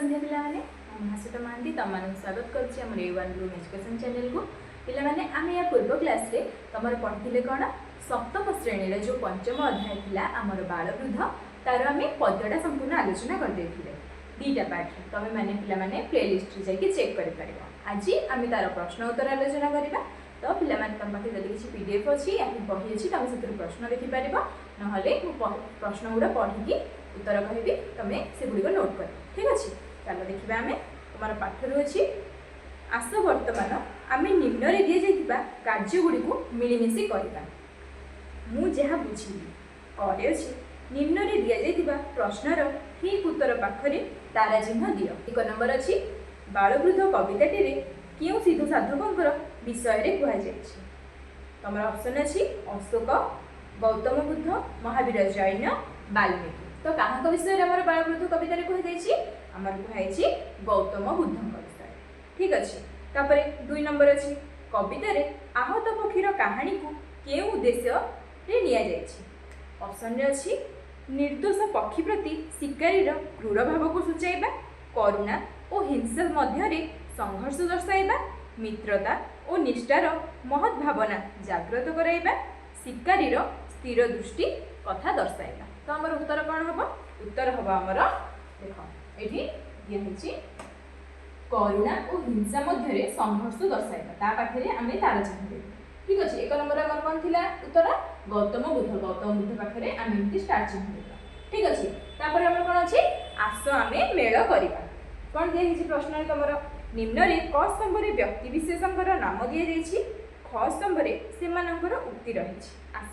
संध्या पिलाने महासुता महांती तुम स्वागत करुच्ची आम A1 ब्लूम एजुकेशन चैनल को पिलाने आम या पूर्व क्लास रे तुम पढ़ी कौन सप्तम श्रेणी जो पंचम अध्याय थिला आमर बालवृद्ध तार आम पद्यटा संपूर्ण आलोचना करदे दीटा पार्ट तुम मैंने पिलाने प्लेलिस्ट जाकि चेक कर आज आम तार प्रश्न उत्तर आलोचना करवा तो पिलाने तुम पाखे जब किसी PDF अच्छी या बही अच्छी तुम से प्रश्न देखिपर ना प्रश्न गुड़ा पढ़ी उत्तर कहबी तुम से गुड़िक नोट कर ठीक अच्छे। चलो देखा आम तुम पाठर अच्छी आस बर्तमान आम निम्न दि जाइए कार्य गुड़ी मिलमिशि करवा मुझा बुझी करे अच्छे निम्न दि जाइए प्रश्नर ठीक उत्तर पाखरे तारा चिन्ह दियो। एक नंबर अच्छी बालवृद्ध कविताटी क्यों सिद्धू साधकों विषय रे कहुई तुम ऑप्शन अच्छी अशोक गौतम बुद्ध महावीर जैन वाल्मीकि तो क्या विषय आम बालवृद्ध कवितार कहुई आमर कहुई गौतम बुद्ध विषय ठीक अच्छे। तापर 2 नंबर अच्छी कवितार आहत पक्षीर कहानी को केउ उद्देश्य रे निया जायछि ऑप्शन रे अच्छी निर्दोष पक्षी प्रति शिकारीर क्रूर भाव को सूचाइबा करुणा और हिंसा मध्य संघर्ष दर्शाइबा मित्रता और निष्ठार महत् भावना जागृत कराइबा शिकारीर स्थिर दृष्टि कथा दर्शाइबा। तो आमर उत्तर कौन हम उत्तर हम आमर देख ये करुणा और हिंसा मध्य संघर्ष दर्शाइबा ता पाखे आम तार चिन्ह देबा ठीक अच्छे। 1 नंबर आमर कौन थिला उत्तर गौतम बुद्ध पाखे आम एमती स्टार चिन्ह देबा ठीक अच्छे। तापर आमर कौन अच्छे आस आम मेल करवा कौन दिखाई प्रश्न तुम निम्न क स्तंभ व्यक्ति विशेषकर नाम दि जाइए ख स्तंभ से उक्ति रही आस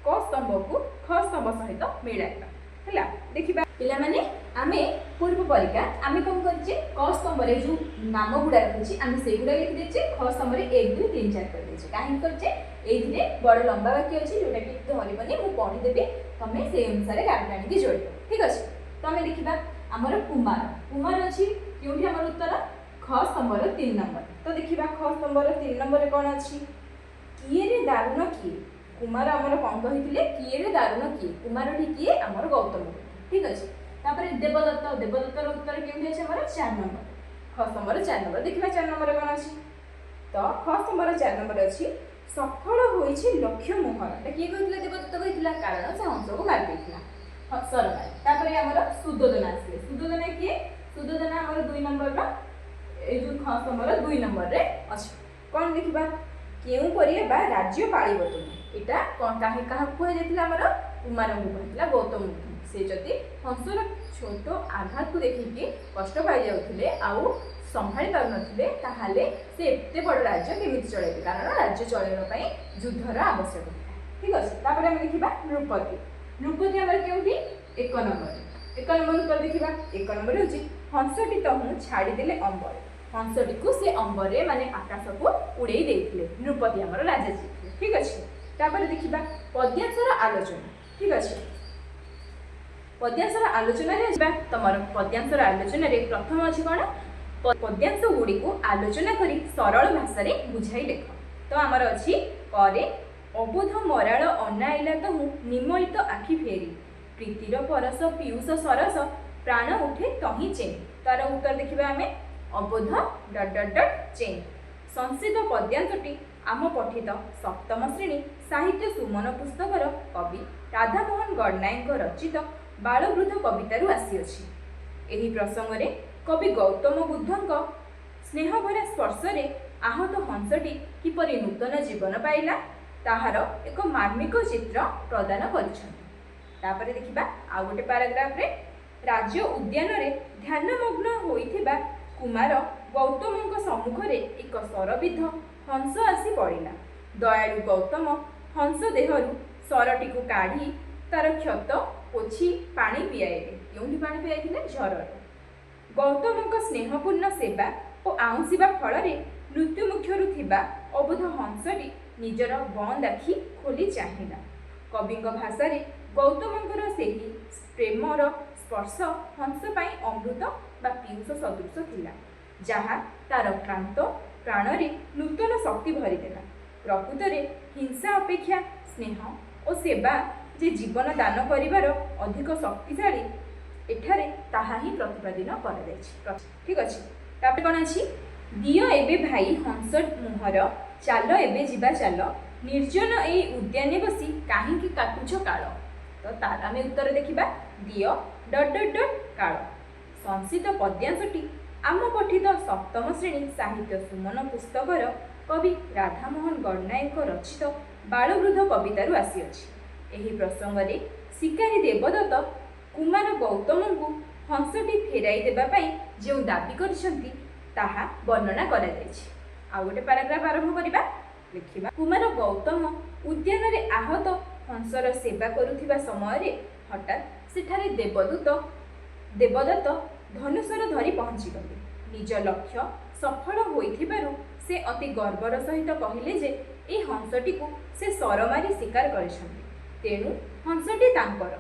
क स्तंभ को ख स्तंभ सहित मिलाइबा है देखा पिला माने आमे पूर्व परीक्षा आमे कौन करछे क स्तंभ जो नाम गुड़ा रखी आम से गुड़ा लिखि देछे ख स्तंभ 1 2 3 4 कर देछे काहे करछे एथिरे बड़ लंबा वाक्य अछि जोटा कि धरिबनी मु पढी देबी तमे से अनुसार गाड़ी आनी कि जोड़िबो ठीक अछि। तमे देखिबा हमर कुमार अछि क्योंकि हमर उत्तर ख स्तंभ 3 नंबर तो देखिबा ख स्तंभ 3 नंबर कौन अछि किए रे दारुण किए कुमार आमर कौन कही किए रे दारुण किए कुमार टी किए आमर गौतम ठीक अच्छे। तापर देवदत्तर उत्तर क्यों अच्छे आमर 4 नंबर ख स्तंभ 4 नंबर देखिबा 4 नंबर कौन अच्छी तो ख स्तंभ 4 नंबर अच्छी सफल होइछि लक्ष्य मोहर किए कहथिला देवदत्त कहथिला कारण से हंस को मार देथिला सरकार। तापर आमर सुदोधन आसले सुदोधन किए सुदोधन आमर 2 नंबर ए जो ख स्तंभ 2 नंबर रे अछि कौन देखिबा केउ करिबा राज्य पाळिब तुम एटा कोन काहे कहा कह जायतिला हमर कुमार को कहतिला गौतम से जति हंसर छोट आघात को देखिके कष्ट पाई जाउथिले आउ संभाली पाउ नथिले ताहाले से एते बड़ राज्य केमिति चलेबे कारण राज्य चलेबा पई युद्धर आवश्यकता ठीक अछि। तापर हम देखिबा नृपति हमर केउठी 1 नंबर उत्तर देखिबा 1 नंबर होची हंसटी तो हूँ छाड़ी देले अंबर हंसटी को से अंबरे माने आकाश को उड़े देथिले नृपति हमर राजा जी ठीक अछि। तापर देखिबा पद्यांशर आलोचना ठीक अछि पद्यांशर आलोचना रे तमर पद्यांशर आलोचना रे प्रथम अछि कोन पद्यांश गुडी को आलोचना करी सरल भाषा रे बुझाई लेख तो हमर अछि करे अबोध मराळ अनाइला तो निमलित आखि फेरी प्रीतिर परस पीयूष सरस प्राण उठे तही चेन तार उत्तर देखिबा आमे अबोध ... चेन संस्कृत पद्यांशटी आम पठित सप्तम श्रेणी साहित्य सुमन पुस्तकर कवि राधामोहन गणनायक रचित बालवृद्ध कवितारू आसीअछि। एही प्रसंग रे कवि गौतम बुद्धंक स्नेहभरा स्पर्श रे आहत हंसटी किपरि नूतन जीवन पाइला ताहार एक मार्मिक चित्र प्रदान करिछन्ति। तापर देखिबा आ गोटे पैराग्राफ रे राज्य उद्यान रे ध्यानमग्न होइथिबा कुमार गौतमंक सम्मुख रे एक सरबिद्ध हंस आसी पड़िला दयालु गौतम हंस देहरु सरटी को काढ़ी तार क्षत पोछि पानी पियाइले केउंठी पानी पियाइथिले झरर गौतमंक स्नेहपूर्ण सेवा और आउंसिबा फल रे मृत्युमुखरु थिबा अबोध हंसटी निजर बंद आखि खोली चाहिला कविंक भाषा रे गौतमंकर सेही प्रेमर स्पर्श हंस पाई अमृत बा पीयूष सदृश थिला जहाँ तार क्रांत प्राण रे नूतन शक्ति भरीदेला प्रकृत रे हिंसा अपेक्षा स्नेह और सेवा जे जीवन दान करिवार अधिक शक्तिशाली ଏଠାରେ ତାହା ହିଁ ପ୍ରତିପାଦନ କରାଯାଇଛି। ଠିକ୍ ଅଛି। ତାପରେ କ'ଣ ଅଛି? ଦିଅ ଏବେ ଭାଇ ହଂସ ମୁହଁର, ଚାଲ ଏବେ ଯିବା ଚାଲ, ନିର୍ଜନ ଏଇ ଉଦ୍ୟାନେ ବସି କାହିଁକି କାଟୁଛ କାଳ। ତ ତାର ଆମେ ଉତ୍ତର ଦେଖିବା। ଦିଅ ଡଟ୍ ଡଟ୍ ଡଟ୍ କାଳ। ସଂଶିତ ପଦ୍ୟାଂଶଟି ଆମ ପଠିତ ସପ୍ତମ ଶ୍ରେଣୀ ସାହିତ୍ୟ ସୁମନ ପୁସ୍ତକର କବି ରାଧାମୋହନ ଗଡ଼ନାୟକଙ୍କ ରଚିତ ବାଳବୃଦ୍ଧ କବିତାରୁ ଆସିଅଛି। ଏହି ପ୍ରସଙ୍ଗରେ ଶିକାରୀ ଦେବଦତ୍ତ କୁମାର ଗୌତମଙ୍କୁ ହଂସଟି ଫେରାଇ ଦେବା ପାଇଁ ଯେଉଁ ଦାବି କରିଛନ୍ତି ତାହା ବର୍ଣ୍ଣନା କରାଯାଇଛି। ଆଉ ଗୋଟେ ପାରାଗ୍ରାଫ ଆରମ୍ଭ କରିବା। ଲେଖିବା, କୁମାର ଗୌତମ ଉଦ୍ୟାନରେ ଆହତ ହଂସର ସେବା କରୁଥିବା ସମୟରେ ହଠାତ୍ ସେଠାରେ ଦେବଦତ୍ତ ଧନୁଶର ଧରି ପହଞ୍ଚିଗଲେ। ନିଜ ଲକ୍ଷ୍ୟ ସଫଳ ହୋଇଥିବାରୁ ସେ ଅତି ଗର୍ବର ସହିତ କହିଲେ ଯେ ଏହି ହଂସଟିକୁ ସେ ସର ମାରି ଶିକାର କରିଛନ୍ତି, ତେଣୁ ହଂସଟି ତାଙ୍କର।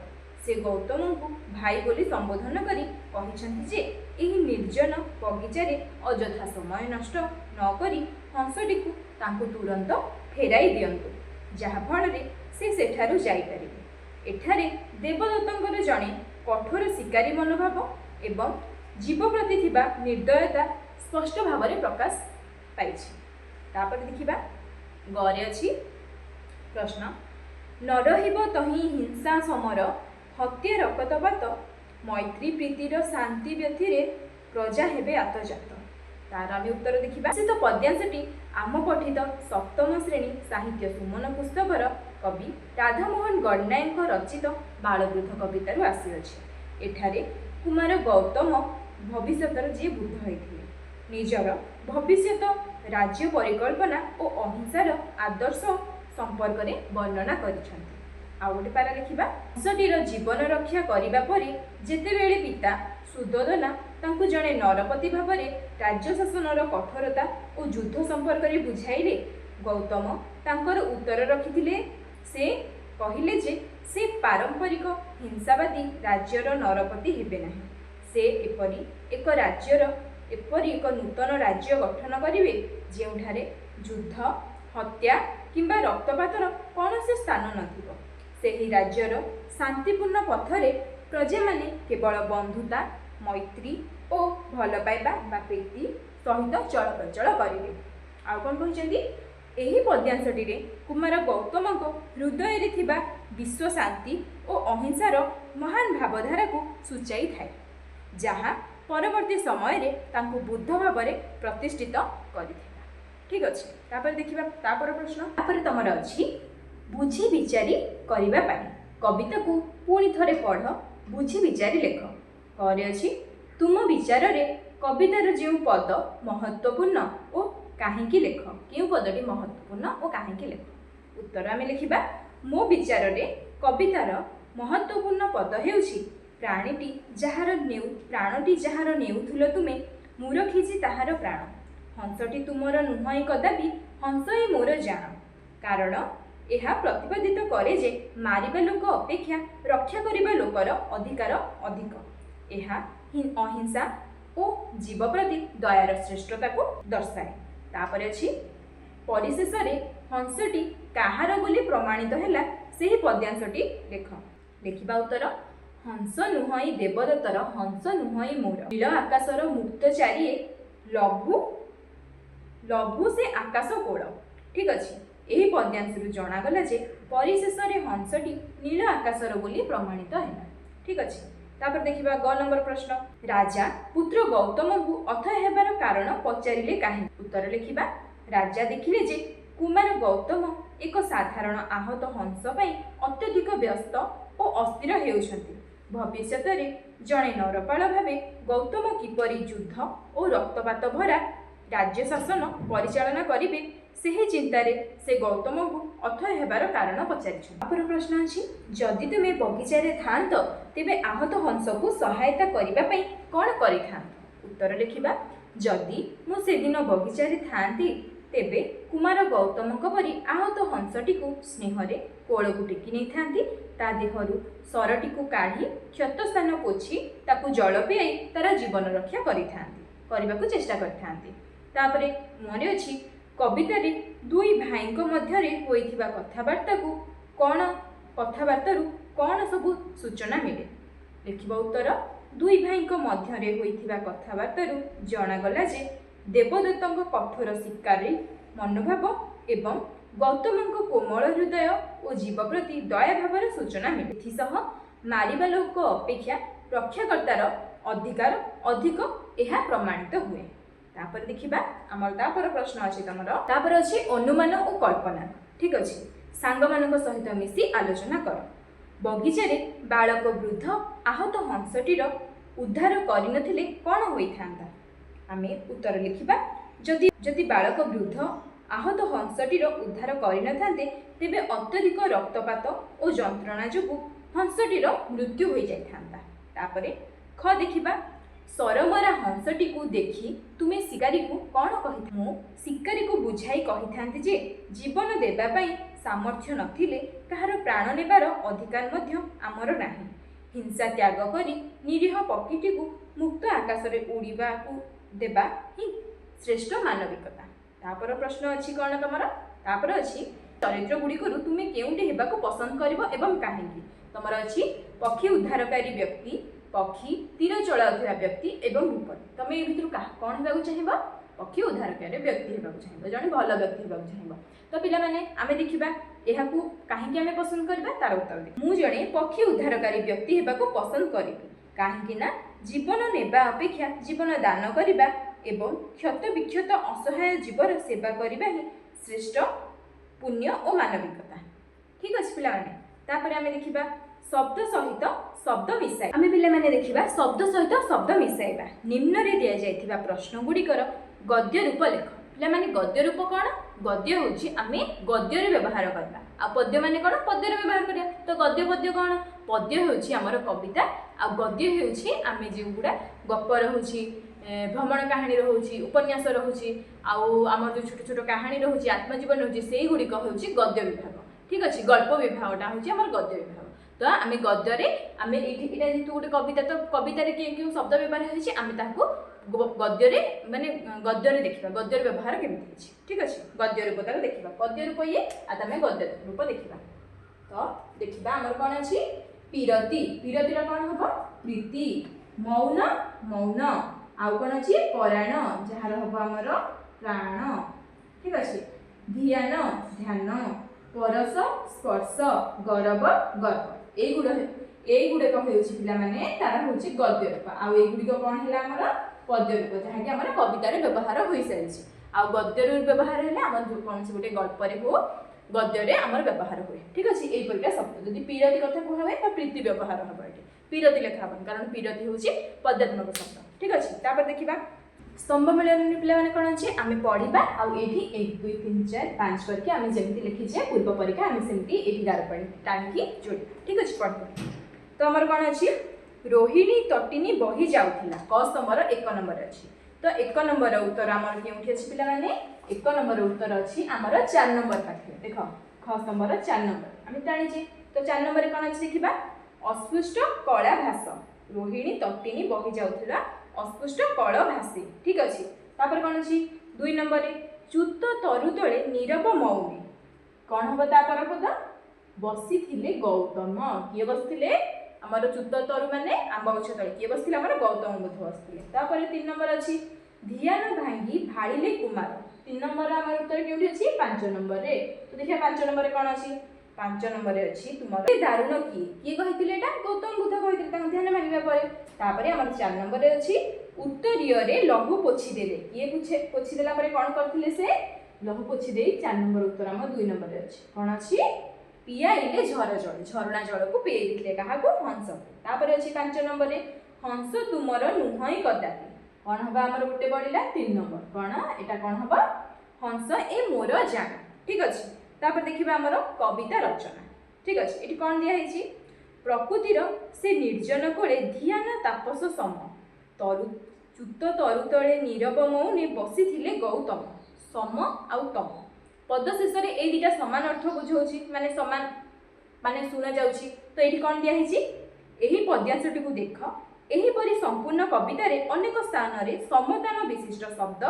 ସେ ଗୌତମଙ୍କୁ ଭାଇ ବୋଲି ସମ୍ବୋଧନ କରି କହିଛନ୍ତି ଯେ ଏହି ନିର୍ଜନ ବଗିଚାରେ ଅଯଥା ସମୟ ନଷ୍ଟ ନ କରି ହଂସଟିକୁ ତାଙ୍କୁ ତୁରନ୍ତ ଫେରାଇ ଦିଅନ୍ତୁ, ଯାହାଫଳରେ ସେ ସେଠାରୁ ଯାଇପାରିବେ। ଏଠାରେ ଦେବଦତ୍ତଙ୍କର ଜଣେ କଠୋର ଶିକାରୀ ମନୋଭାବ ଏବଂ ଜୀବ ପ୍ରତି ଥିବା ନିର୍ଦ୍ଦୟତା ସ୍ପଷ୍ଟ ଭାବରେ ପ୍ରକାଶ ପାଇଛି। ତାପରେ ଦେଖିବା, ଗରେ ଅଛି ପ୍ରଶ୍ନ, ନ ରହିବ ତହିଁ ହିଂସା ସମର, ହତ୍ୟା ରକତପାତ, ମୈତ୍ରୀ ପ୍ରୀତିର ଶାନ୍ତି ବ୍ୟଥିରେ ପ୍ରଜା ହେବେ ଆତଜାତ। ତାର ଆମେ ଉତ୍ତର ଦେଖିବା। ସେ ତ ପଦ୍ୟାଂଶଟି ଆମ ପଠିତ ସପ୍ତମ ଶ୍ରେଣୀ ସାହିତ୍ୟ ସୁମନ ପୁସ୍ତକର କବି ରାଧାମୋହନ ଗଡ଼ନାୟକଙ୍କ ରଚିତ ବାଳବୃଦ୍ଧ କବିତାରୁ ଆସିଅଛି। ଏଠାରେ କୁମାର ଗୌତମ ଭବିଷ୍ୟତର ଯିଏ ବୃଦ୍ଧ ହୋଇଥିଲେ, ନିଜର ଭବିଷ୍ୟତ ରାଜ୍ୟ ପରିକଳ୍ପନା ଓ ଅହିଂସାର ଆଦର୍ଶ ସମ୍ପର୍କରେ ବର୍ଣ୍ଣନା କରିଛନ୍ତି। ଆଉ ଗୋଟେ ପାରା ଲେଖିବା, ହଂସଟିର ଜୀବନ ରକ୍ଷା କରିବା ପରେ ଯେତେବେଳେ ପିତା ସୁଦୋଦନା ତାଙ୍କୁ ଜଣେ ନରପତି ଭାବରେ ରାଜ୍ୟ ଶାସନର କଠୋରତା ଓ ଯୁଦ୍ଧ ସମ୍ପର୍କରେ ବୁଝାଇଲେ, ଗୌତମ ତାଙ୍କର ଉତ୍ତର ରଖିଥିଲେ। ସେ କହିଲେ ଯେ ସେ ପାରମ୍ପରିକ ହିଂସାବାଦୀ ରାଜ୍ୟର ନରପତି ହେବେ ନାହିଁ। ସେ ଏପରି ଏକ ନୂତନ ରାଜ୍ୟ ଗଠନ କରିବେ ଯେଉଁଠାରେ ଯୁଦ୍ଧ, ହତ୍ୟା କିମ୍ବା ରକ୍ତପାତର କୌଣସି ସ୍ଥାନ ନଥିବ। ସେହି ରାଜ୍ୟର ଶାନ୍ତିପୂର୍ଣ୍ଣ ପଥରେ ପ୍ରଜାମାନେ କେବଳ ବନ୍ଧୁତା, ମୈତ୍ରୀ ଓ ଭଲ ପାଇବା ବା ପ୍ରୀତି ସହିତ ଚଳପ୍ରଚଳ କରିବେ। ଆଉ କ'ଣ କହିଛନ୍ତି? ଏହି ପଦ୍ୟାଂଶଟିରେ କୁମାର ଗୌତମଙ୍କ ହୃଦୟରେ ଥିବା ବିଶ୍ୱ ଶାନ୍ତି ଓ ଅହିଂସାର ମହାନ ଭାବଧାରାକୁ ସୂଚାଇଥାଏ, ଯାହା ପରବର୍ତ୍ତୀ ସମୟରେ ତାଙ୍କୁ ବୁଦ୍ଧ ଭାବରେ ପ୍ରତିଷ୍ଠିତ କରିଥିଲା। ଠିକ୍ ଅଛି। ତାପରେ ଦେଖିବା ତାପର ପ୍ରଶ୍ନ। ତାପରେ ତମର ଅଛି ବୁଝି ବିଚାରି କରିବା ପାଇଁ। କବିତାକୁ ପୁଣି ଥରେ ପଢ଼, ବୁଝି ବିଚାରି ଲେଖ। ପରେ ଅଛି, ତୁମ ବିଚାରରେ କବିତାର ଯେଉଁ ପଦ ମହତ୍ତ୍ୱପୂର୍ଣ୍ଣ ଓ କାହିଁକି ଲେଖ। କେଉଁ ପଦଟି ମହତ୍ତ୍ୱପୂର୍ଣ୍ଣ ଓ କାହିଁକି ଲେଖ। ଉତ୍ତର ଆମେ ଲେଖିବା, ମୋ ବିଚାରରେ କବିତାର ମହତ୍ତ୍ୱପୂର୍ଣ୍ଣ ପଦ ହେଉଛି, ପ୍ରାଣଟି ଯାହାର ନେଉଥିଲ ତୁମେ, ମୁଁ ରଖିଛି ତାହାର ପ୍ରାଣ। ହଂସଟି ତୁମର ନୁହଁ କଦାପି, ହଂସ ହିଁ ମୋର ଜାଣ। କାରଣ ଏହା ପ୍ରତିପାଦିତ କରେ ଯେ ମାରିବା ଲୋକ ଅପେକ୍ଷା ରକ୍ଷା କରିବା ଲୋକର ଅଧିକାର ଅଧିକ। ଏହା ଅହିଂସା ଓ ଜୀବ ପ୍ରତି ଦୟାର ଶ୍ରେଷ୍ଠତାକୁ ଦର୍ଶାଏ। ତାପରେ ଅଛି, ପରିଶେଷରେ ହଂସଟି କାହାର ବୋଲି ପ୍ରମାଣିତ ହେଲା, ସେହି ପଦ୍ୟାଂଶଟି ଲେଖ। ଲେଖିବା ଉତ୍ତର, ହଂସ ନୁହଁଇ ଦେବଦତ୍ତର, ହଂସ ନୁହଁଇ ମୋର। ନୀଳ ଆକାଶର ମୁକ୍ତ ଚାରିଏ, ଲଭୁ ସେ ଆକାଶ କୋଳ। ଠିକ୍ ଅଛି। ଏହି ପଦ୍ୟାଂଶରୁ ଜଣାଗଲା ଯେ ପରିଶେଷରେ ହଂସଟି ନୀଳ ଆକାଶର ବୋଲି ପ୍ରମାଣିତ ହେଲା। ଠିକ୍ ଅଛି। ତାପରେ ଦେଖିବା ଗ ନମ୍ବର ପ୍ରଶ୍ନ। ରାଜା ପୁତ୍ର ଗୌତମଙ୍କୁ ଅଥୟ ହେବାର କାରଣ ପଚାରିଲେ କାହିଁକି। ଉତ୍ତର ଲେଖିବା, ରାଜା ଦେଖିଲେ ଯେ କୁମାର ଗୌତମ ଏକ ସାଧାରଣ ଆହତ ହଂସ ପାଇଁ ଅତ୍ୟଧିକ ବ୍ୟସ୍ତ ଓ ଅସ୍ଥିର ହେଉଛନ୍ତି। ଭବିଷ୍ୟତରେ ଜଣେ ନରପାଳ ଭାବେ ଗୌତମ କିପରି ଯୁଦ୍ଧ ଓ ରକ୍ତପାତ ଭରା ରାଜ୍ୟ ଶାସନ ପରିଚାଳନା କରିବେ, ସେହି ଚିନ୍ତାରେ ସେ ଗୌତମଙ୍କୁ ଅଥୟ ହେବାର କାରଣ ପଚାରିଛନ୍ତି। ଅପର ପ୍ରଶ୍ନ ଅଛି, ଯଦି ତୁମେ ବଗିଚାରେ ଥାଆନ୍ତ ତେବେ ଆହତ ହଂସକୁ ସହାୟତା କରିବା ପାଇଁ କ'ଣ କରିଥାନ୍ତ। ଉତ୍ତର ଲେଖିବା, ଯଦି ମୁଁ ସେଦିନ ବଗିଚାରେ ଥାଆନ୍ତି ତେବେ କୁମାର ଗୌତମଙ୍କ ପରି ଆହତ ହଂସଟିକୁ ସ୍ନେହରେ କୋଳକୁ ଟେକି ନେଇଥାନ୍ତି, ତା ଦେହରୁ ସରଟିକୁ କାଢ଼ି କ୍ଷତ ସ୍ଥାନ ପୋଛି ତାକୁ ଜଳ ପିଆଇ ତାର ଜୀବନ ରକ୍ଷା କରିବାକୁ ଚେଷ୍ଟା କରିଥାନ୍ତି। ତାପରେ ମନେ ଅଛି, କବିତାରେ ଦୁଇ ଭାଇଙ୍କ ମଧ୍ୟରେ ହୋଇଥିବା କଥାବାର୍ତ୍ତାରୁ କ'ଣ ସବୁ ସୂଚନା ମିଳେ। ଲେଖିବ ଉତ୍ତର, दुई भाई मध्य होइथिबा कथबार्तारू जणागला जे देवदत्तଙ୍କ कठोर शिकारी मनोभाव एवं गौतमଙ୍କ कोमल हृदय और जीव प्रति दया भावर सूचना मिले। एथिसह मारिबा लोक अपेक्षा रक्षाकर्तार अधिकार अधिक यह प्रमाणित हुए। तापर देखिबा हमर तापर प्रश्न अछि तमरो तापर अछि अनुमान और कल्पना। ठीक अछि, सांग मानक सहित मिसी आलोचना कर। बगीचारे बालक वृद्ध आहत हंसटीर उद्धार करिनथिले कोन होइथांता? आमे उत्तर लिखिबा जदि जदि बालक वृद्ध आहत हंसटीर उद्धार करिनथांते तेबे अत्यधिक रक्तपात और जंत्रणा जोगु हंसटीर मृत्यु हो जाइथांता। तापरे ख देखिबा सरमरा हंसटी को देखी तुमे शिकारी को कौन कहि? मु शिकारी को बुझाई कहि थांती जे जीवन देबा पई सामर्थ्य नथिले कहार प्राण नेबार अधिकार मध्य आमर नाही। हिंसा त्याग करी निरीह पक्षीटी को मुक्त आकाश रे उड़ीबा को देबा ही श्रेष्ठ मानविकता। तापर प्रश्न अछि कोन तमर? तापर अछि चरित्र गुडी को तुमे केउंटे हेबा को पसंद करिवो एवं काहेकि? तमर अछि पक्षी उद्धारकारी व्यक्ति, पक्षी तीर चलाउଥିବା व्यक्ति एवं भूपति। तमे ए भितरु कोन हेबाकु चाहिबो? पक्षी उद्धारकारी व्यक्ति हेबाकु चाहिबो, जने भल व्यक्ति हेबाकु चाहिबो। तो पिला माने आमे देखिबा एहाकु काहेकि आमे पसंद करबा तार उत्तर दे। मु जने पक्षी उद्धारकारी व्यक्ति हेबाकु पसंद करिबि काहेकि ना जीवन नेबा अपेक्षा जीवन दान करिबा एवं क्षत विक्षत असहाय जीवर सेवा करिबा ही श्रेष्ठ पुण्य और मानविकता। ठीक अछि पिला माने। तापर आमे देखिबा शब्द सहित शब्द मिसाई। आमे पिला माने देखिबा शब्द सहित शब्द मिसाइबा। निम्न रे दिया जायथिबा प्रश्न गुडीकर गद्य रूप लेख। पिला माने गद्य रूप कोन? गद्य होची आमे गद्य रे व्यवहार करबा आ पद्य माने कोन? पद्य रे व्यवहार करिया। तो गद्य पद्य कोन? पद्य होची हमर कविता आ गद्य होची आमे जे गुडा गप रहउची, भ्रमण कहानी रहउची, उपन्यास रहउची आउ हमर जो छोट छोट कहानी रहउची, आत्मजीवन रहउची, सेही गुडी को होची गद्य विभाग। ठीक अछि, गल्प विभागटा होची हमर गद्य विभाग। तो आमे गद्य रे आमे एटा जेतु गोटे कविता, तो कविता रे के शब्द व्यवहार होची आमे ताको गद्य रे माने गद्य रे देखिबा गद्य रे व्यवहार केमिति होची। ठीक अछि, गद्य रूप ताको देखिबा। पद्य रूप ये आ तमे गद्य रूप देखिबा। तो देखिबा हमर कोन अछि पिरती। पिरती रा कोन हबो? प्रीति। मौन मौन आउ कोन अछि पराण जहार हबो हमर प्राण। ठीक अछि, ध्यान ध्यान, परस स्पर्श, गौरव गर्व। ए गुडे को हेउची पिला माने तारा होची गद्य रूप। आ ए गुडी को कोन हैला हमर पद्य रूप, जहा कि हमर कविता रे व्यवहार होई सारिछि। आ गद्य रे व्यवहार हैले हमर कोन से गुटे गल्प रे हो गद्य रे हमर व्यवहार होय। ठीक अछि, एई परिका शब्द यदि पिरती कथा कहबे त प्रीति व्यवहार हबो। एठी पिरती लेखा हबन कारण पिरती होची पद्यात्मक शब्द। ठीक अछि, तापर देखिबा स्तंभ मिलन पिला माने कोन अछि आमे पढिबा आ एठी 1 2 3 4 5 करके आमे जेमति लिखि जे पूर्व परीक्षा आमे सेमति एठी गार पडी टांकी जोडी। ठीक अछि, पढ। तो हमर कोन अछि रोहिणी तटिनी बही जाउथिला। क स्तंभर 1 नंबर अछि। तो 1 नंबर उत्तर हमर केउठी अछि पिला माने? 1 नंबर उत्तर अछि हमर 4 नंबर पाखे। देखो ख स्तंभर 4 नंबर आमे टाणी जे। तो 4 नंबर कोन अछि देखिबा अस्पृष्ट कला भाष। रोहिणी तटिनी बही जाउथिला अस्पृष्ट कल भाषी। ठीक अछि, तापर कोन अछि 2 नंबर रे चुत तरु तळे नीरव मौनी। कोन हबो तापर पद? बसिथिले गौतम। किए बसिथिले? हमर चुत तरु माने आंबा गछ तळे किए बसिथिले? हमर गौतम बुद्ध बसिथिले। तापर 3 नंबर अछि ध्यान भांगी भाळिले कुमार। 3 नंबर हमर उत्तर केउठी अछि? 5 नंबर रे। तो देखिया 5 नंबर रे कोन अछि? 5 नंबर रे अछि तुमर दारुण किए कहिथिले? एटा गौतम बुद्ध कहिथिले तां ध्यान भांगिबा परे। तापरे हमर 4 नंबर रे अछि उत्तरीय रे लहु पोछि देले। किए पोछि देला परे कोन करथिले से? लहु पोछि देई 4 नंबर उत्तर हमर 2 नंबर रे अछि। कोन अछि? पियाइले झर जल। झरणा जल को पियाइ दिले काहाको? हंस। तापरे अछि 5 नंबर रे हंस तुमर नुहई कदापि। कोन हबा हमर गुटे बडिला 3 नंबर। कोन एटा कोन हबा? हंस ए मोर जान। ठीक अछि, तापर देखिबा हमर कविता रचना। ठीक अछि, एठी कोन दिया हेछि? प्रकृतिर से निर्जन कोळे ध्यान तापस सम। तरु चुत तरु तळे नीरव मौनी बसिथिले गौतम। सम आउ तम पद शेष रे ए दिटा समान अर्थ बुझौछि, माने समान माने सुना जाउछि। तो एठी कोन दिया हेछि? एही पद्यांशटी को देख। एही परि संपूर्ण कविता रे अनेक स्थान रे समतान विशिष्ट शब्द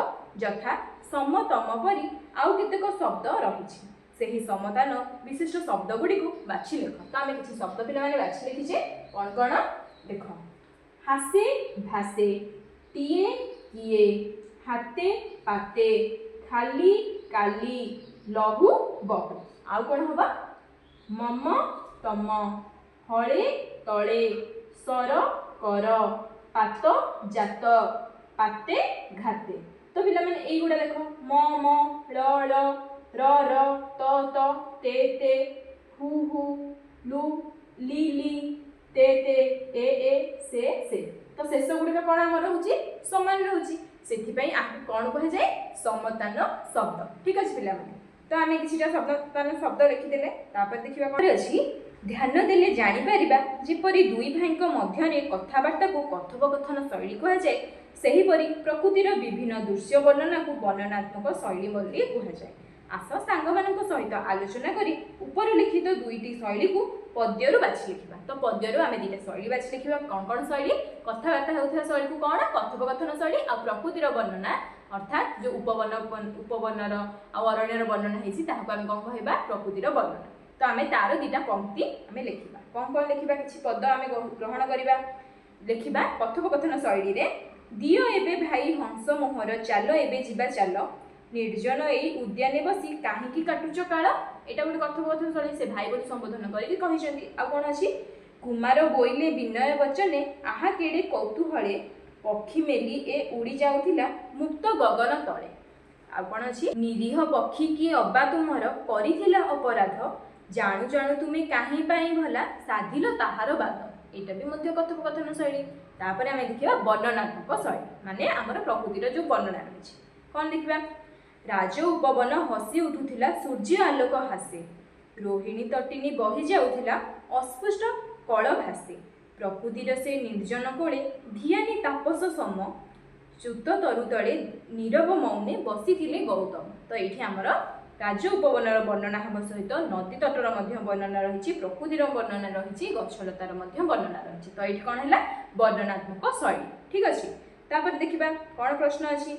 यथा सम तम परि आउ केतेक शब्द रहिछि। सेही समतान विशिष्ट शब्द गुडी को बाछि लेख। तो आमे किछि शब्द पिला माने बाछि लिखिछे। कोन कोन देख? ହାସେ ଭାସେ ଟିଏ କିଏ ହାତେ ପାତେ ଖାଲି କାଲି ଲହୁ ବହୁ। ଆଉ କ'ଣ ହବ? ମମ ତମ ହଳେ ତଳେ ସର କର ପାତ ଜାତ ପାତେ ଘାତେ। ତ ପିଲାମାନେ ଏଇଗୁଡ଼ା ଦେଖ ମ ମ ଳ ଳ ର ର ତ ତ ତେ ତେ ହୁ ହୁ ଲୁ ଲି ଲି ତେ ତେ ଏ ସେ ସେ। ତ ଶେଷ ଗୁଡ଼ିକ କ'ଣ ଆମର ରହୁଛି? ସମାନ ରହୁଛି। ସେଥିପାଇଁ ଆକୁ କ'ଣ କୁହାଯାଏ? ସମତାନ ଶବ୍ଦ। ଠିକ୍ ଅଛି ପିଲାମାନେ। ତ ଆମେ କିଛିଟା ସମତାନ ଶବ୍ଦ ଲେଖିଦେଲେ। ତାପରେ ଦେଖିବା କ'ଣ ଅଛି। ଧ୍ୟାନ ଦେଲେ ଜାଣିପାରିବା ଯେପରି ଦୁଇ ଭାଇଙ୍କ ମଧ୍ୟରେ କଥାବାର୍ତ୍ତାକୁ କଥୋପକଥନ ଶୈଳୀ କୁହାଯାଏ, ସେହିପରି ପ୍ରକୃତିର ବିଭିନ୍ନ ଦୃଶ୍ୟ ବର୍ଣ୍ଣନାକୁ ବର୍ଣ୍ଣନାତ୍ମକ ଶୈଳୀ ବୋଲି କୁହାଯାଏ। ଆସ ସାଙ୍ଗମାନଙ୍କ ସହିତ ଆଲୋଚନା କରି ଉପରଲିଖିତ ଦୁଇଟି ଶୈଳୀକୁ ପଦ୍ୟରୁ ବାଛି ଲେଖିବା। ତ ପଦ୍ୟରୁ ଆମେ ଦୁଇଟା ଶୈଳୀ ବାଛି ଲେଖିବା। କ'ଣ କ'ଣ ଶୈଳୀ? କଥାବାର୍ତ୍ତା ହେଉଥିବା ଶୈଳୀକୁ କ'ଣ? କଥୋପକଥନ ଶୈଳୀ। ଆଉ ପ୍ରକୃତିର ବର୍ଣ୍ଣନା ଅର୍ଥାତ୍ ଯେଉଁ ଉପବର୍ଣ୍ଣର ଆଉ ଅରଣ୍ୟର ବର୍ଣ୍ଣନା ହେଇଛି ତାହାକୁ ଆମେ କ'ଣ କହିବା? ପ୍ରକୃତିର ବର୍ଣ୍ଣନା। ତ ଆମେ ତାର ଦୁଇଟା ପଂକ୍ତି ଆମେ ଲେଖିବା। କ'ଣ କ'ଣ ଲେଖିବା? କିଛି ପଦ ଆମେ ଗ୍ରହଣ କରିବା। ଲେଖିବା କଥୋପକଥନ ଶୈଳୀରେ। ଦିଅ ଏବେ ଭାଇ ହଂସ ମୋହର ଚାଲ ଏବେ ଯିବା ଚାଲ ନିର୍ଜନ ଏଇ ଉଦ୍ୟାନେ ବସି କାହିଁକି କାଟୁଛ କାଳ। ଏଇଟା ଗୋଟେ କଥୋପକଥନ ଶୈଳୀ। ସେ ଭାଇ ବୋଲି ସମ୍ବୋଧନ କରିକି କହିଛନ୍ତି। ଆଉ କ'ଣ ଅଛି? କୁମାର ବୋଇଲେ ବିନୟ ବଚନେ ଆହା କେଡ଼େ କୌତୂହଳେ ପକ୍ଷୀ ମେଲି ଏ ଉଡ଼ି ଯାଉଥିଲା ମୁକ୍ତ ଗଗନ ତଳେ। ଆଉ କ'ଣ ଅଛି? ନିରୀହ ପକ୍ଷୀ କି ଅବା ତୁମର କରିଥିଲା ଅପରାଧ ଜାଣୁ ଜାଣୁ ତୁମେ କାହିଁ ପାଇଁ ଭଲା ସାଧିଲ ତାହାର ବାଦ। ଏଇଟା ବି ମଧ୍ୟ କଥୋପକଥନ ଶୈଳୀ। ତାପରେ ଆମେ ଦେଖିବା ବର୍ଣ୍ଣନାତ୍ମକ ଶୈଳୀ, ମାନେ ଆମର ପ୍ରକୃତିର ଯେଉଁ ବର୍ଣ୍ଣନା ରହିଛି। କ'ଣ ଦେଖିବା? ରାଜ ଉପବନ ହସି ଉଠୁଥିଲା ସୂର୍ଯ୍ୟ ଆଲୋକ ହାସେ ରୋହିଣୀ ତଟିନୀ ବହି ଯାଉଥିଲା ଅସ୍ପଷ୍ଟ କଳ ଭାସେ ପ୍ରକୃତିର ସେ ନିର୍ଜନ କୋଳେ ଧିଆନି ତାପସ ସମ ଚ୍ୟୁତ ତରୁ ତଳେ ନୀରବ ମୌନେ ବସିଥିଲେ ଗୌତମ। ତ ଏଇଠି ଆମର ରାଜ ଉପବନର ବର୍ଣ୍ଣନା ହେବା ସହିତ ନଦୀ ତଟର ମଧ୍ୟ ବର୍ଣ୍ଣନା ରହିଛି, ପ୍ରକୃତିର ବର୍ଣ୍ଣନା ରହିଛି, ଗଛଲତାର ମଧ୍ୟ ବର୍ଣ୍ଣନା ରହିଛି। ତ ଏଇଠି କ'ଣ ହେଲା? ବର୍ଣ୍ଣନାତ୍ମକ ଶୈଳୀ। ଠିକ୍ ଅଛି। ତାପରେ ଦେଖିବା କ'ଣ ପ୍ରଶ୍ନ ଅଛି।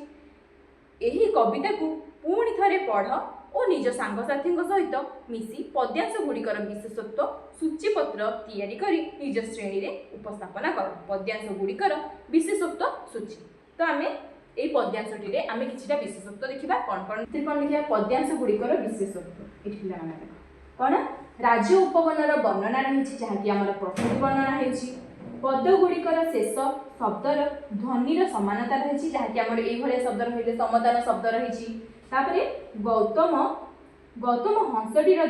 ଏହି କବିତାକୁ ପୁଣି ଥରେ ପଢ଼ ଓ ନିଜ ସାଙ୍ଗସାଥୀଙ୍କ ସହିତ ମିଶି ପଦ୍ୟାଂଶ ଗୁଡ଼ିକର ବିଶେଷତ୍ୱ ସୂଚୀପତ୍ର ତିଆରି କରି ନିଜ ଶ୍ରେଣୀରେ ଉପସ୍ଥାପନା କର। ପଦ୍ୟାଂଶ ଗୁଡ଼ିକର ବିଶେଷତ୍ୱ ସୂଚୀ। ତ ଆମେ এই পদ্যাংশটিরে আমি কিছুটা বিশেষত্ব দেখিবা। কোন কোন লিখিবা? পদ্যাংশ গুড়িকর বিশেষত্ব। এটি পিলাମାନେ দেখো কোন? রাজ্য উপবনর বর্ণনা রয়েছে, যাহাকি আমার প্রকৃতি বর্ণনা হেউছি। পদ গুড়িকর শেষ শব্দর ধ্বনির সমানতা রয়েছে, যাহাকি আমার এইভাবে শব্দ রহিলে সমতান শব্দ রয়েছে। তারপরে গৌতম হংসটির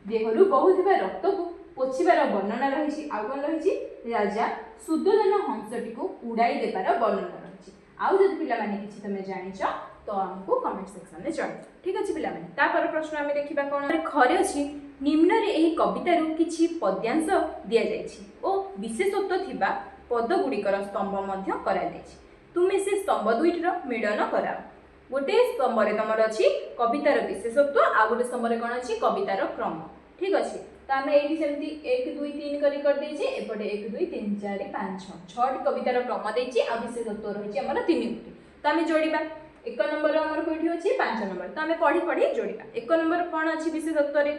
দেহরু বহুথিবা রক্তକୁ ପୋଛିବାର ବର୍ଣ୍ଣନା ରହିଛି। ଆଉ କ'ଣ ରହିଛି? ରାଜା ସୁଦୋଧନ ହଂସଟିକୁ ଉଡ଼ାଇ ଦେବାର ବର୍ଣ୍ଣନା ରହିଛି। ଆଉ ଯଦି ପିଲାମାନେ କିଛି ତମେ ଜାଣିଛ ତ ଆମକୁ କମେଣ୍ଟ ସେକ୍ସନରେ ଜଣାଅ। ଠିକ୍ ଅଛି ପିଲାମାନେ। ତାପର ପ୍ରଶ୍ନ ଆମେ ଦେଖିବା କ'ଣ? ଖରେ ଅଛି ନିମ୍ନରେ ଏହି କବିତାରୁ କିଛି ପଦ୍ୟାଂଶ ଦିଆଯାଇଛି ଓ ବିଶେଷତ୍ୱ ଥିବା ପଦଗୁଡ଼ିକର ସ୍ତମ୍ଭ ମଧ୍ୟ କରାଯାଇଛି। ତୁମେ ସେ ସ୍ତମ୍ଭ ଦୁଇଟିର ମିଳନ କରାଅ। ଗୋଟେ ସ୍ତମ୍ଭରେ ତମର ଅଛି କବିତାର ବିଶେଷତ୍ୱ, ଆଉ ଗୋଟେ ସ୍ତମ୍ଭରେ କ'ଣ ଅଛି? କବିତାର କ୍ରମ। ଠିକ୍ ଅଛି। ତ ଆମେ ଏଇଠି ସେମିତି 1 2 3 କରିଦେଇଛି। ଏପଟେ 1 2 3 4 5 6 6ଟି କବିତାର କ୍ରମ ଦେଇଛି, ଆଉ ବିଶେଷତ୍ୱ ରହିଛି ଆମର 3ଟି। ତ ଆମେ ଯୋଡ଼ିବା। 1 ନମ୍ବର ଆମର କୋଉଠି ଅଛି? 5 ନମ୍ବର। ତ ଆମେ ପଢ଼ି ଯୋଡ଼ିବା। 1 ନମ୍ବର କ'ଣ ଅଛି ବିଶେଷତ୍ୱରେ?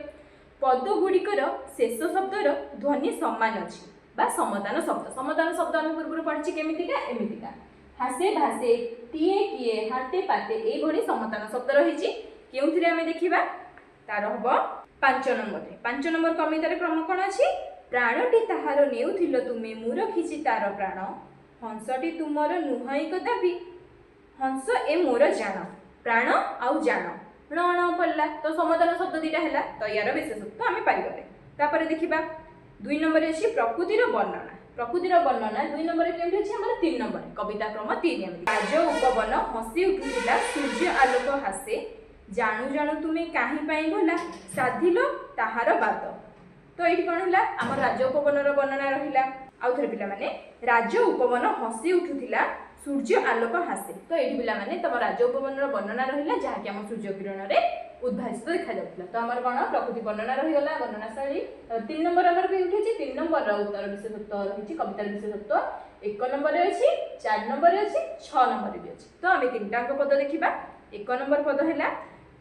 ପଦ ଗୁଡ଼ିକର ଶେଷ ଶବ୍ଦର ଧ୍ୱନି ସମାନ ଅଛି ବା ସମତାନ ଶବ୍ଦ। ସମତାନ ଶବ୍ଦ ଆମେ ପୂର୍ବରୁ ପଢ଼ିଛି କେମିତିକା? ଏମିତିକା ହାସେ ଭାସେ ଟିଏ କିଏ ହାତେ ପାତେ ଏଇଭଳି ସମତାନ ଶବ୍ଦ ରହିଛି। କେଉଁଥିରେ ଆମେ ଦେଖିବା? ତାର ହବ 5 ନମ୍ବରରେ। 5 ନମ୍ବର କବିତାର କ୍ରମ କ'ଣ ଅଛି? ପ୍ରାଣଟି ତାହାର ନେଉଥିଲ ତୁମେ ମୁଁ ରଖିଛି ତାର ପ୍ରାଣ ହଂସଟି ତୁମର ନୁହଁ କଦାପି ହଂସ ଏ ମୋର ଜାଣ। ପ୍ରାଣ ଆଉ ଜାଣ ଣ ପଡ଼ିଲା, ତ ସମତାନ ଶବ୍ଦ ଦୁଇଟା ହେଲା। ତ ୟାର ବିଶେଷତ୍ୱ ଆମେ ପାଇଗଲେ। ତାପରେ ଦେଖିବା 2 ନମ୍ବରରେ ଅଛି ପ୍ରକୃତିର ବର୍ଣ୍ଣନା। ପ୍ରକୃତିର ବର୍ଣ୍ଣନା 2 ନମ୍ବରରେ କେଉଁଠି ଅଛି? ଆମର 3 ନମ୍ବରରେ। କବିତା କ୍ରମ 3। ରାଜ ଉପବନ ହସି ଉଠୁଥିଲା ସୂର୍ଯ୍ୟ ଆଲୋକ ହାସେ ଜାଣୁ ଜାଣୁ ତୁମେ କାହିଁ ପାଇଁ ଭଲା ସାଧିଲ ତାହାର ବାଦ। ତ ଏଇଠି କ'ଣ ହେଲା? ଆମର ରାଜ ଉପବନର ବର୍ଣ୍ଣନା ରହିଲା। ଆଉ ଥରେ ପିଲାମାନେ, ରାଜ ଉପବନ ହସି ଉଠୁଥିଲା ସୂର୍ଯ୍ୟ ଆଲୋକ ହାସେ। ତ ଏଇଠି ପିଲାମାନେ ତମ ରାଜ ଉପବନର ବର୍ଣ୍ଣନା ରହିଲା, ଯାହାକି ଆମ ସୂର୍ଯ୍ୟ କିରଣରେ ଉଦ୍ଭାସିତ ଦେଖାଯାଉଥିଲା। ତ ଆମର କ'ଣ? ପ୍ରକୃତି ବର୍ଣ୍ଣନା ରହିଗଲା, ବର୍ଣ୍ଣନା ଶୈଳୀ। 3 ନମ୍ବର ଆମର କେଉଁଠି ଅଛି? 3 ନମ୍ବରର ଉତ୍ତର ବିଶେଷତ୍ୱ ରହିଛି, କବିତାର ବିଶେଷତ୍ୱ 1 ନମ୍ବରରେ ଅଛି, 4 ନମ୍ବରରେ ଅଛି, 6 ନମ୍ବରରେ ବି ଅଛି। ତ ଆମେ 3ଟାଙ୍କ ପଦ ଦେଖିବା। 1 ନମ୍ବର ପଦ ହେଲା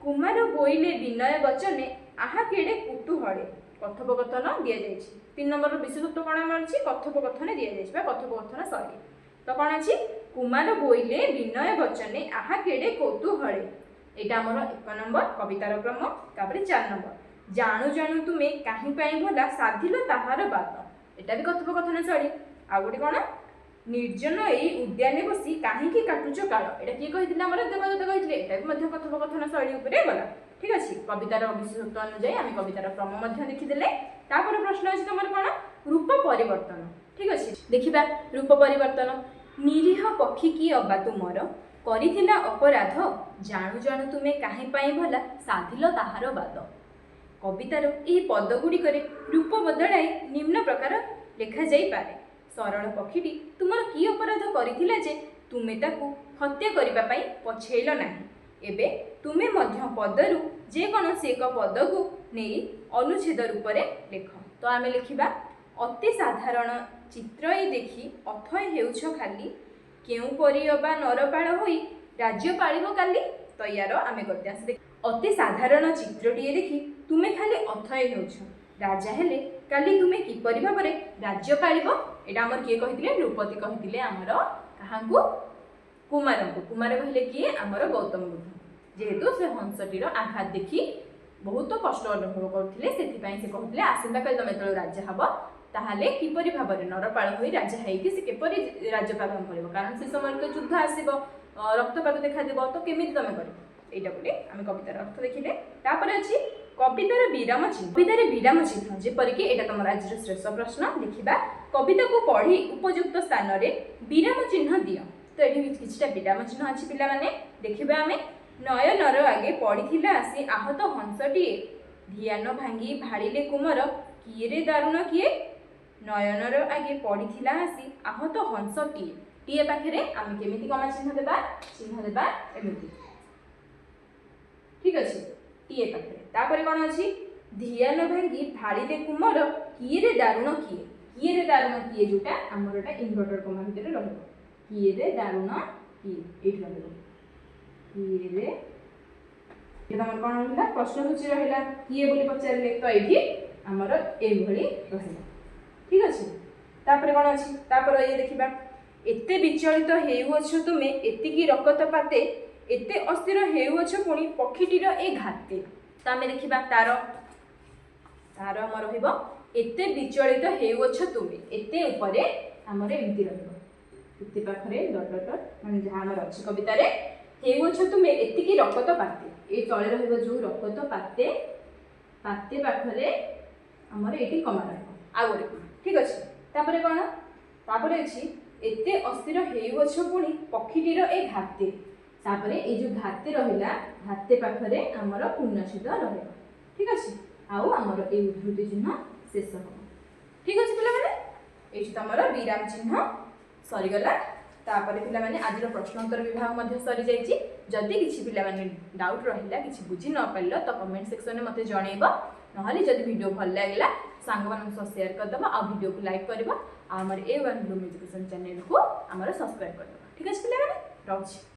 କୁମାର ବୋଇଲେ ବିନୟ ବଚନେ ଆହା କେଡ଼େ କୁତୁହଳେ कथोपकथन दि जाइए। 3 नंबर विशेषत्व कौन आम अच्छी कथोपकथन दि जाइए कथोपकथन शैली। तो कौन अच्छी कुमार बोइले विनय वचने आहा केड़े कौतूहले यहाँ आमर 1 नंबर कवितार क्रम। तापर 4 नंबर जानू जानू तुमे कहीं भला साधिल ताहार बात यहाँ भी कथोपकथन शैली। आउ गोटे कौन निर्जन यही उद्यान बसी कहीं काटुच काल यहाँ किए कही देवदत्त कही यहाँ कथोपकथन शैली गला। ठीक अच्छे कवितार विशेषत्व अनुजाई आम कवितार क्रम देखीदे। तापर प्रश्न अच्छे तुम कौन रूप परिवर्तन। ठीक अच्छे देखा रूप परिवर्तन। निरीह पक्षी की अबा तुमर करिथिला अपराध जानू जानू तुमे कहीं भला साधिल ताहार बाद। कवितार यह पदगुड़िक रूप बदलाई निम्न प्रकार लेखा जाई पारे। सरल पक्षीटी तुमर कि अपराध करिथिला जे तुमे ताकू हत्या करिबा पई पछेइल नाही। एबे तुमे मध्य पदरु जे कोनोसी एक पद को नहीं अनुच्छेद रूप में लेख। तो आम लिखा अति साधारण चित्र देखी अथय हेउछ खाली केउ परी अबा नरपाल होई राज्य पालिब काली। तो यार आम गद्यांश देख अति साधारण चित्रटीए देखी तुमे खाली अथय हेउछ राजा हेले काली तुमे किपरि भाबरे राज्य पालिब। एटा हमर किए कहिथिले नृपति कहिथिले आमर काहांकु कुमार को। कुमार कहले किए आमर गौतम बुद्ध जेहेतु से हंसटीर आघात देखी बहुत कष्ट अनुभव करथिले सेथिपाई से कहथिले आसंता काल तमे तळ राजा हबो ताहाले किपरि भाबरे नरपाल होई राजा हेइकि से किपरि राज्य पालन करिवो कारण से समय तो युद्ध आसीबो रक्तपात देखा देबो तो केमिति तमे करिवो एटा बोली आमे कवितार अर्थ देखिले। तापर अछि कवितार विराम चिन्ह। कवितार विराम चिन्ह जेपरि कि एटा तमर आज श्रेष्ठ प्रश्न देखिबा कविता को पढ़ी उपयुक्त स्थान रे विराम चिन्ह दियो। तो एठी किछटा विराम चिन्ह अछि पिला माने देखिबा आमे नयनर आगे पड़ीथिला आसी आहत हंसटीए ध्यान भांगी भाड़िले कुमार किए रे दारुण किए। नयनर आगे पड़ीथिला आसी आहत हंसटीए टीए पाखे आम केमिति कमा चिन्ह देबा एमिति। ठीक अच्छे टीए पाखे तापर कौन अच्छी ध्यान भांगी भाड़िले कुमार किए रे दारुण किए रे दारुण किए जोटा आमर एटा इन्वर्टर कमा भितर रहबो किए रे दारुण किए एठी रहबो किए तुम कौन रहा प्रश्नसूची रहा किए बोली पचारे तो ये आमर एभली रहा। ठीक अच्छे तापर कौन अच्छी तापर ये देखा एते विचलित हेउछ तुमे एतिकी रकत पाते एते अस्थिर हेउछ पुणी पक्षीटीर ए घाते। तो आम देखा तार तार आम रहिबो एते विचलित हेउछ तुमे एते उपरे आमर एमती रहिबो एते पाखरे डट डट माने जहां आमर अछि कविता रे हेउछ तुमे एतिकी रकत पाते ए तळे रहिबो जो रकत पाते पाते पाखरे आमर एटी कमा रहिबो आ गोटे। ठीक अच्छे तापर कौन तापर अछि एते अस्थिर हेउछ पुणी पक्षीटीर ए घाते तापर ए जो घाते रहिला घाते पाखरे आमर पूर्णच्छेद रहिबो। ठीक अच्छे आउ आमर ए उद्धृति चिन्ह शेष हो। ठीक अच्छे पिला माने एठी तमर विराम चिन्ह सरीगला। तापर पिला माने आज प्रश्नोत्तर विभाग मध्य सरी जाइछि। जदि किछि पिला माने डाउट रहिला किछि बुझी न पाइलो तो कमेंट सेक्शन में मते जणैबो नहले जदि वीडियो भल लागला सांग मानन सह शेयर कर दबा आ वीडियो को लाइक करबा आ हमर A1 ब्लूम एजुकेशन चैनल को हमर सब्सक्राइब कर दबा। ठीक अछि पिला माने रहउछि।